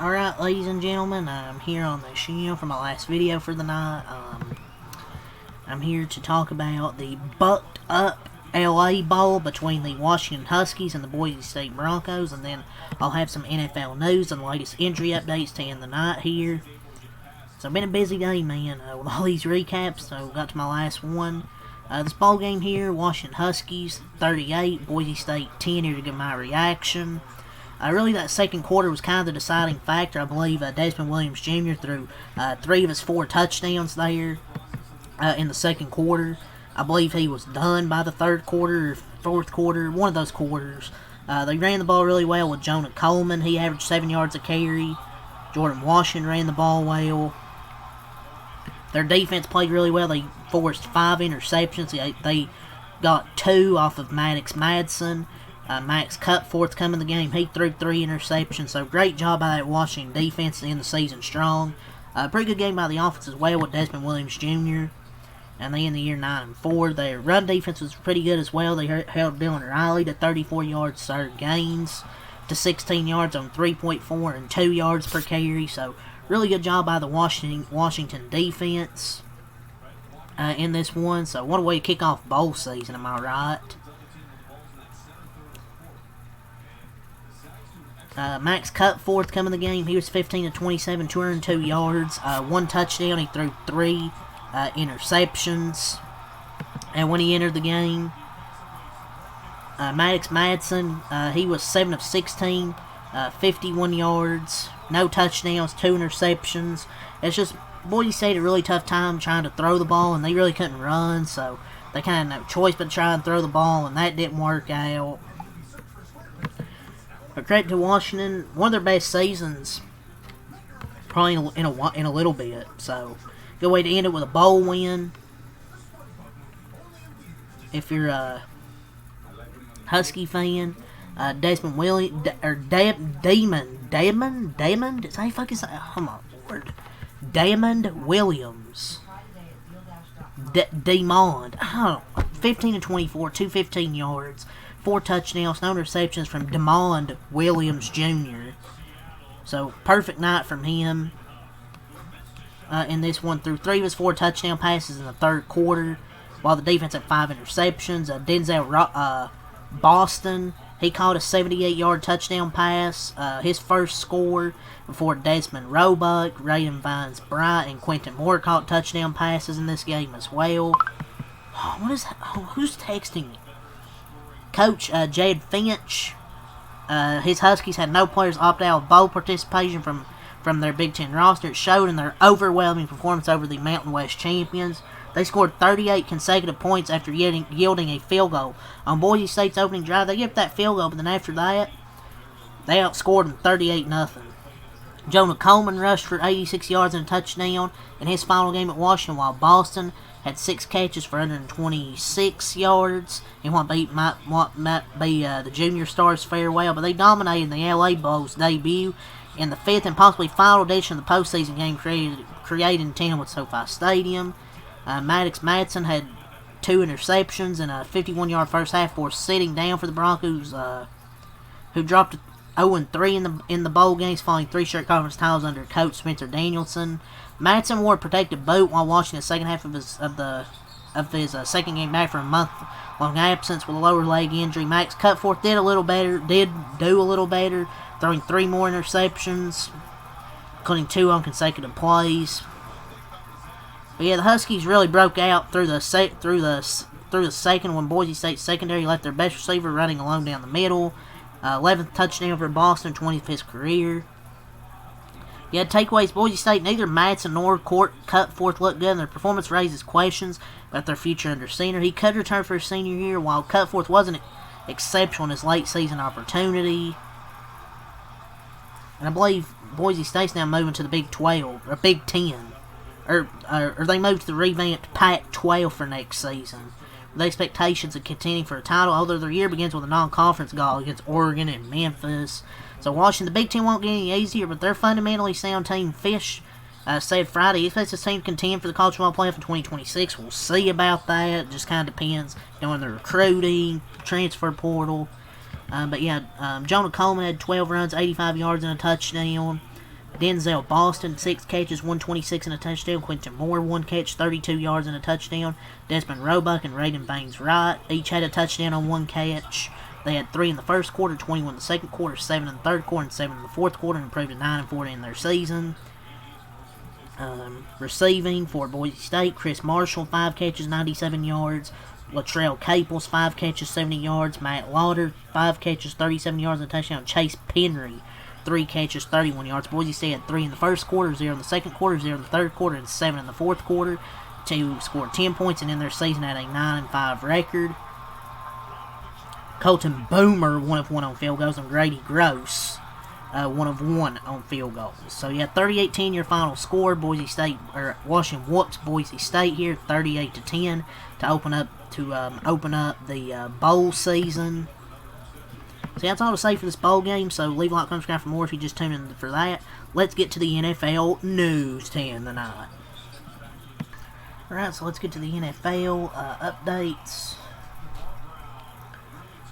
Alright, ladies and gentlemen, I'm here on the channel for my last video for the night. I'm here to talk about the bucked up LA Bowl between the Washington Huskies and the Boise State Broncos, and then I'll have some NFL news and the latest injury updates to end the night here. So, been a busy day, man, with all these recaps, so got to my last one. This ball game here, Washington Huskies 38, Boise State 10, here to give my reaction. Really, that second quarter was kind of the deciding factor. I believe Desmond Williams Jr. threw 3 of his 4 touchdowns there in the second quarter. I believe he was done by the third quarter or fourth quarter, one of those quarters. They ran the ball really well with Jonah Coleman. He averaged 7 yards a carry. Jordan Washington ran the ball well. Their defense played really well. They forced 5 interceptions. They got 2 off of Maddox Madsen. Max Cutforth coming in the game. He threw 3 interceptions. So great job by that Washington defense to end the season strong. Pretty good game by the offense as well with Desmond Williams Jr. And they end the year 9-4. Their run defense was pretty good as well. They held Dylan Riley to 34 yards third gains to 16 yards on 3.4 and 2 yards per carry. So really good job by the Washington defense in this one. So what a way to kick off bowl season, am I right? Max Cutforth coming in the game. He was 15 of 27, 202 yards, 1 touchdown. He threw 3 interceptions. And when he entered the game, Maddox Madsen, he was 7 of 16, 51 yards, no touchdowns, 2 interceptions. It's just Boise State had a really tough time trying to throw the ball, and they really couldn't run, so they kind of had no choice but to try and throw the ball, and that didn't work out. But credit to Washington, one of their best seasons, probably in a little bit. So, good way to end it with a bowl win. If you're a Husky fan, Desmond Williams or Damon, is that fucking say? Come on, Lord, Damon Williams, Demond. I don't know, 15 to 24, 215 yards. 4 touchdowns, no interceptions from Demond Williams Jr. So, perfect night from him in this one. Threw 3 of his 4 touchdown passes in the third quarter, while the defense had 5 interceptions. Denzel Boston, he caught a 78-yard touchdown pass, his first score, before Desmond Roebuck, Raiden Vines Bright, and Quentin Moore caught touchdown passes in this game as well. Oh, what is that? Oh, who's texting me? Coach Jed Finch, his Huskies had no players opt out of bowl participation from their Big Ten roster. It showed in their overwhelming performance over the Mountain West champions. They scored 38 consecutive points after yielding a field goal. On Boise State's opening drive, they gave up that field goal, but then after that, they outscored them 38-0. Jonah Coleman rushed for 86 yards and a touchdown in his final game at Washington, while Boston had 6 catches for 126 yards in what might be the junior stars farewell, but they dominated the LA Bowl's debut in the 5th and possibly final edition of the postseason game created in tandem with SoFi Stadium. Maddox Madsen had 2 interceptions and a 51-yard first half before sitting down for the Broncos, who dropped 0-3 in the bowl games following 3 straight conference titles under coach Spencer Danielson. Madsen wore a protective boot while watching the second half of his second game back from a month-long absence with a lower leg injury. Max Cutforth did do a little better, throwing 3 more interceptions, including 2 on consecutive plays. But yeah, the Huskies really broke out through the second when Boise State secondary left their best receiver running alone down the middle. 11th touchdown for Boston, 20th of his career. Yeah, takeaways, Boise State, neither Madsen nor Cutforth looked good, and their performance raises questions about their future under center. He could return for his senior year, while Cutforth wasn't exceptional in his late season opportunity. And I believe Boise State's now moving to the Big 12, or Big 10. Or they moved to the revamped Pac-12 for next season, with expectations of contending for a title, although their year begins with a non-conference goal against Oregon and Memphis. So Washington, the Big Ten won't get any easier, but they're fundamentally sound team. Fish said Friday he expects his team to contend for the college football playoff in 2026. We'll see about that. It just kind of depends on the recruiting, transfer portal. But yeah, Jonah Coleman had 12 runs, 85 yards, and a touchdown. Denzel Boston, 6 catches, 126 and a touchdown. Quentin Moore, 1 catch, 32 yards and a touchdown. Desmond Roebuck and Raiden Baines-Wright each had a touchdown on 1 catch. They had 3 in the first quarter, 21 in the second quarter, 7 in the third quarter, and 7 in the fourth quarter, and improved to 9-4 in their season. Receiving for Boise State, Chris Marshall, 5 catches, 97 yards. Latrell Caples, 5 catches, 70 yards. Matt Lauder, 5 catches, 37 yards and a touchdown. Chase Penry, 3 catches, 31 yards. Boise State had 3 in the first quarter, 0 in the second quarter, 0 in the third quarter, and 7 in the fourth quarter. To score 10 points and in their season had a 9-5 record. Colton Boomer, 1 of 1 on field goals, and Grady Gross, 1 of 1 on field goals. So you had 38-10 your final score. Washington whoops Boise State here, 38-10 to open up the bowl season. So that's all to say for this bowl game. So leave a like, comment, subscribe for more if you just tuned in for that. Let's get to the NFL news 10 tonight. Alright, so let's get to the NFL updates.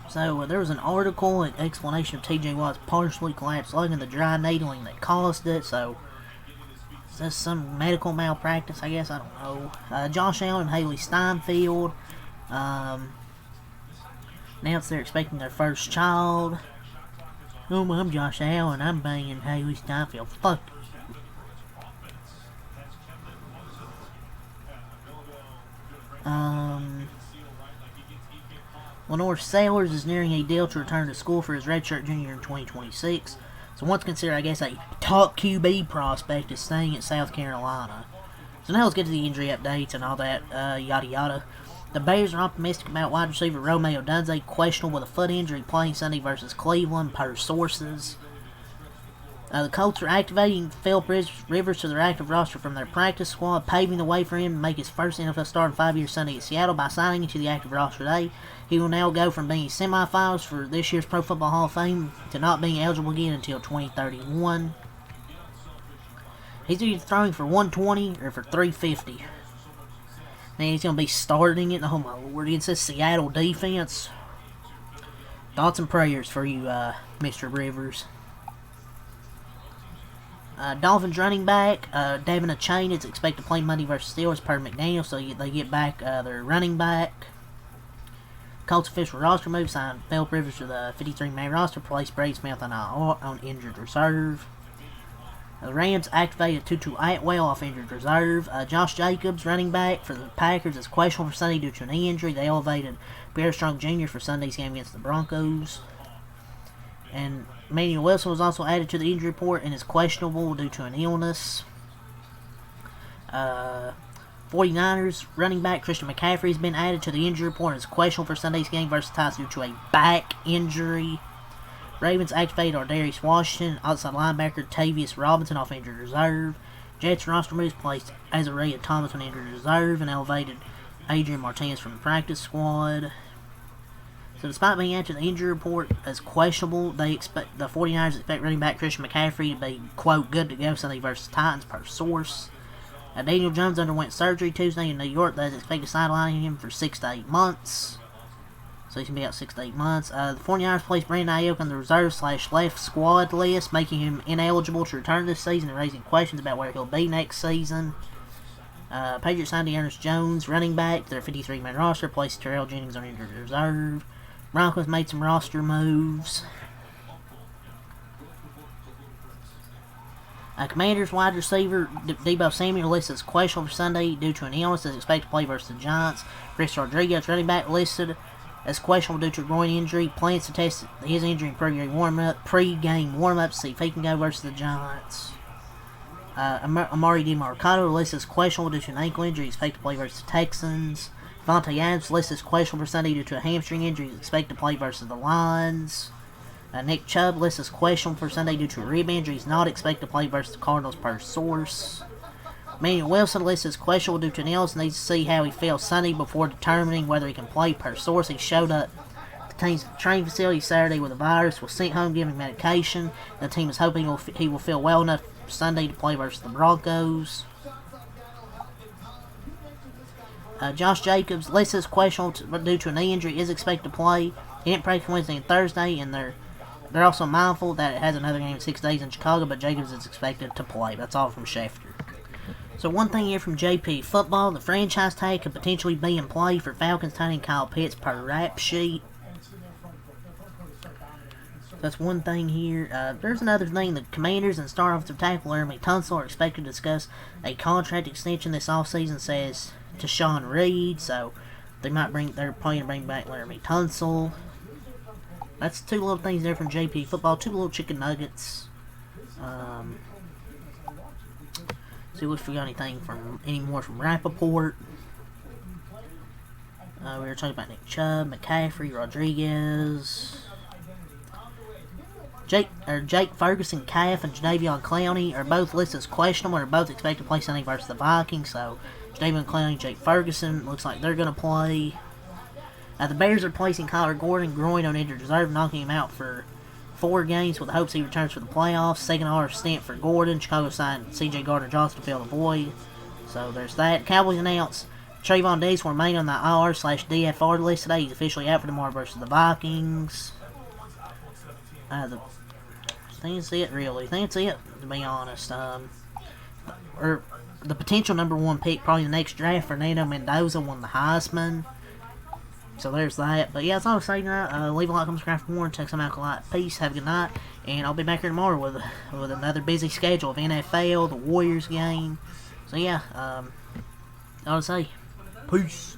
So there was an article, an explanation of T.J. Watt's partially collapsed lung and the dry needling that caused it. So is this some medical malpractice? I guess, I don't know. Josh Allen and Haley Steinfeld announced they're expecting their first child. Oh, I'm Josh Allen. I'm banging Haley Steinfeld. Fuck you. Lenore Sellers is nearing a deal to return to school for his redshirt junior in 2026. So once considered, I guess, a top QB prospect is staying at South Carolina. So now let's get to the injury updates and all that, yada yada. The Bears are optimistic about wide receiver Romeo Dunze, questionable with a foot injury, playing Sunday versus Cleveland, per sources. The Colts are activating Philip Rivers to their active roster from their practice squad, paving the way for him to make his first NFL start in 5 years Sunday at Seattle by signing into the active roster today. He will now go from being semifinals for this year's Pro Football Hall of Fame to not being eligible again until 2031. He's either throwing for 120 or for 350. And he's going to be starting it. Oh my lord, against this Seattle defense. Thoughts and prayers for you, Mr. Rivers. Dolphins running back Devin Achane is expected to play Monday versus Steelers per McDaniel, so they get back their running back. Colts official roster move signed Philip Rivers to the 53-man roster, placed Brady Smith on injured reserve. The Rams activated Tutu Atwell off injured reserve. Josh Jacobs, running back for the Packers, is questionable for Sunday due to a knee injury. They elevated Pierre Strong Jr. for Sunday's game against the Broncos. And Emmanuel Wilson was also added to the injury report and is questionable due to an illness. 49ers running back Christian McCaffrey has been added to the injury report and is questionable for Sunday's game versus Titans due to a back injury. Ravens activated Ardarius Washington, outside linebacker Tavius Robinson off injured reserve. Jets roster moves placed Azariah Thomas on injured reserve and elevated Adrian Martinez from the practice squad. So despite being added to the injury report as questionable, the 49ers expect running back Christian McCaffrey to be, quote, good to go Sunday versus Titans, per source. Daniel Jones underwent surgery Tuesday in New York that is expected to sideline him for 6 to 8 months. So he's going to be out 6 to 8 months. The 49ers placed Brandon Ayuk on the reserve/left squad list, making him ineligible to return this season and raising questions about where he'll be next season. Patriots signed Ernest Jones, running back, to their 53-man roster, placed Terrell Jennings on injured reserve. Broncos made some roster moves. Commanders wide receiver Deebo Samuel listed as questionable for Sunday due to an illness as expected to play versus the Giants. Chris Rodriguez, running back, listed as questionable due to a groin injury. Plans to test his injury in pre-game warm-up to see if he can go versus the Giants. Amari DeMarcado listed as questionable due to an ankle injury. He's expected to play versus the Texans. Devontae Adams listed as questionable for Sunday due to a hamstring injury. He's expected to play versus the Lions. Nick Chubb listed as questionable for Sunday due to a rib injury. He's not expected to play versus the Cardinals, per source. Emmanuel Wilson listed as questionable due to an illness. Needs to see how he feels Sunday before determining whether he can play, per source. He showed up at the team's training facility Saturday with a virus, was sent home given medication. The team is hoping he will feel well enough Sunday to play versus the Broncos. Josh Jacobs, listed as questionable due to a knee injury, is expected to play. He didn't practice Wednesday and Thursday, and they're they're also mindful that it has another game in 6 days in Chicago, but Jacobs is expected to play. That's all from Schefter. So one thing here from JP Football, the franchise tag could potentially be in play for Falcons tight end Kyle Pitts per rap sheet. That's one thing here. There's another thing. The Commanders and star offensive tackle Laramie Tunsil are expected to discuss a contract extension this offseason, says to Sean Reed. So they're planning to bring back Laramie Tunsil. That's 2 little things there from JP Football. 2 little chicken nuggets. See if we got any more from Rappaport. We were talking about Nick Chubb, McCaffrey, Rodriguez. Jake Ferguson, Calf, and Jadeveon Clowney are both listed as questionable and are both expected to play Sunday versus the Vikings. So Jadeveon Clowney, Jake Ferguson, looks like they're going to play. The Bears are placing Kyler Gordon groin on injured reserve, knocking him out for 4 games with the hopes he returns for the playoffs. Second hour stint for Gordon. Chicago signed C.J. Gardner-Johnson to fill the void. So there's that. Cowboys announced Trayvon Diggs will remain on the IR/DFR list today. He's officially out for tomorrow versus the Vikings. I think that's it, really. I think that's it, to be honest. Or the potential number 1 pick, probably the next draft, Fernando Mendoza won the Heisman. So there's that. But yeah, that's all I'm saying. Leave a like, comment, subscribe for more, and check some out. Like, peace, have a good night, and I'll be back here tomorrow with another busy schedule of NFL, the Warriors game. So yeah, I'll say, peace.